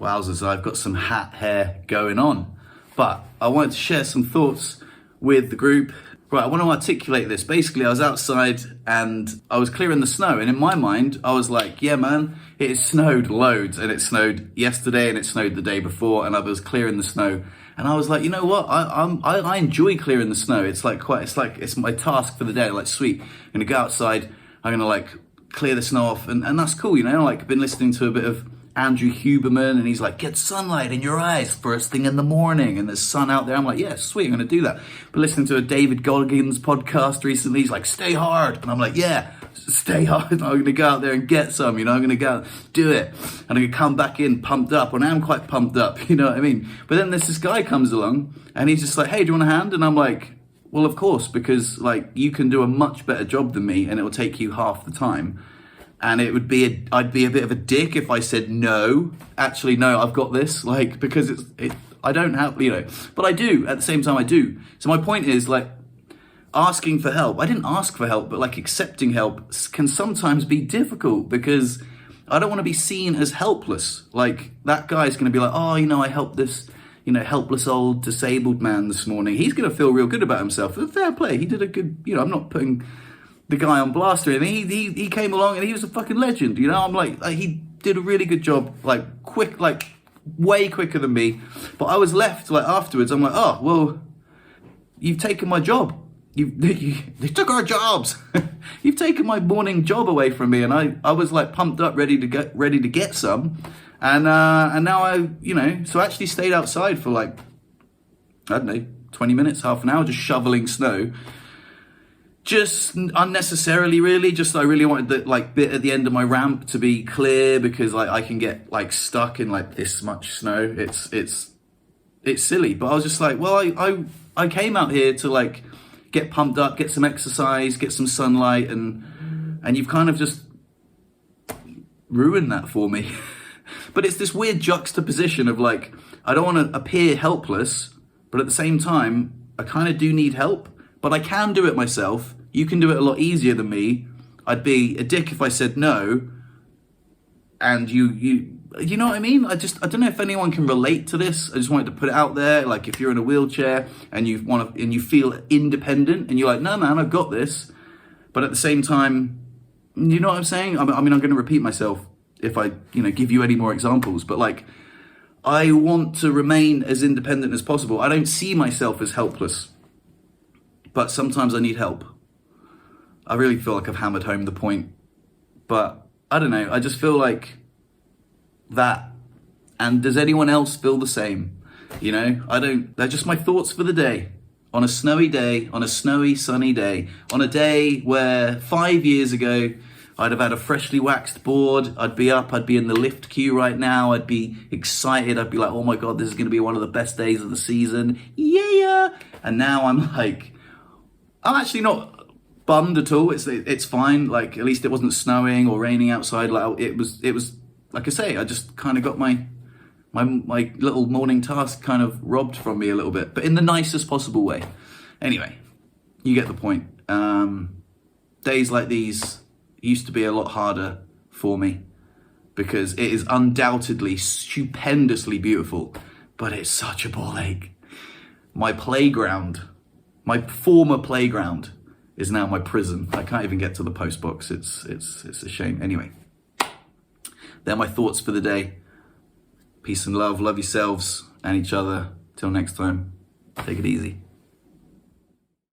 Wowzers, I've got some hat hair going on. But I wanted to share some thoughts with the group. Right, I want to articulate this. Basically, I was outside and I was clearing the snow. And in my mind, I was like, yeah, man, it has snowed loads. And it snowed yesterday and it snowed the day before. And I was clearing the snow. And I was like, you know what? I enjoy clearing the snow. It's my task for the day. Like, sweet, I'm going to go outside. I'm going to like clear the snow off. And that's cool, you know? Like, I've been listening to a bit of Andrew Huberman, and he's like, get sunlight in your eyes first thing in the morning, and there's sun out there. I'm like, yeah, sweet, I'm gonna do that. But listening to a David Goggins podcast recently, he's like, stay hard, and I'm like, yeah, stay hard. I'm gonna go out there and get some, you know, I'm gonna go do it, and I'm gonna come back in pumped up, and I'm quite pumped up, you know what I mean? But then this guy comes along, and he's just like, hey, do you want a hand? And I'm like, well, of course, because like you can do a much better job than me, and it will take you half the time. And I'd be a bit of a dick if I said no. Actually, no, I've got this. Like, because I don't have, you know, but I do. At the same time, I do. So my point is, like, asking for help. I didn't ask for help, but like accepting help can sometimes be difficult because I don't want to be seen as helpless. Like that guy's going to be like, oh, you know, I helped this, you know, helpless old disabled man this morning. He's going to feel real good about himself. Fair play. He did a good, you know, I'm not putting the guy on blast or anything. He came along and he was a fucking legend, you know? I'm like, he did a really good job, like quick, like way quicker than me. But I was left like afterwards, I'm like, oh, well, you've taken my job. They took our jobs. You've taken my morning job away from me. And I was like pumped up, ready to get some. And now I, you know, so I actually stayed outside for like, I don't know, 20 minutes, half an hour, just shoveling snow. Just unnecessarily, really. Just I really wanted the like bit at the end of my ramp to be clear because like I can get like stuck in like this much snow. It's silly, but I was just like, well, I came out here to like get pumped up, get some exercise, get some sunlight, and you've kind of just ruined that for me. But it's this weird juxtaposition of like I don't want to appear helpless, but at the same time I kind of do need help. But I can do it myself. You can do it a lot easier than me. I'd be a dick if I said no. And you know what I mean? I don't know if anyone can relate to this. I just wanted to put it out there. Like if you're in a wheelchair and you feel independent and you're like, no man, I've got this. But at the same time, you know what I'm saying? I mean, I'm going to repeat myself if I, you know, give you any more examples. But like, I want to remain as independent as possible. I don't see myself as helpless. But sometimes I need help. I really feel like I've hammered home the point. But I don't know, I just feel like that. And does anyone else feel the same? You know, they're just my thoughts for the day. On a snowy day, on a snowy, sunny day. On a day where 5 years ago, I'd have had a freshly waxed board. I'd be up, I'd be in the lift queue right now. I'd be excited. I'd be like, oh my God, this is going to be one of the best days of the season. Yeah. And now I'm like, I'm actually not bummed at all. It's fine. Like at least it wasn't snowing or raining outside. Like it was like I say, I just kind of got my little morning task kind of robbed from me a little bit, but in the nicest possible way. Anyway, you get the point. Days like these used to be a lot harder for me because it is undoubtedly stupendously beautiful, but it's such a ball ache. My playground. My former playground is now my prison. I can't even get to the post box. It's a shame. Anyway, they're my thoughts for the day. Peace and love. Love yourselves and each other. Till next time, take it easy.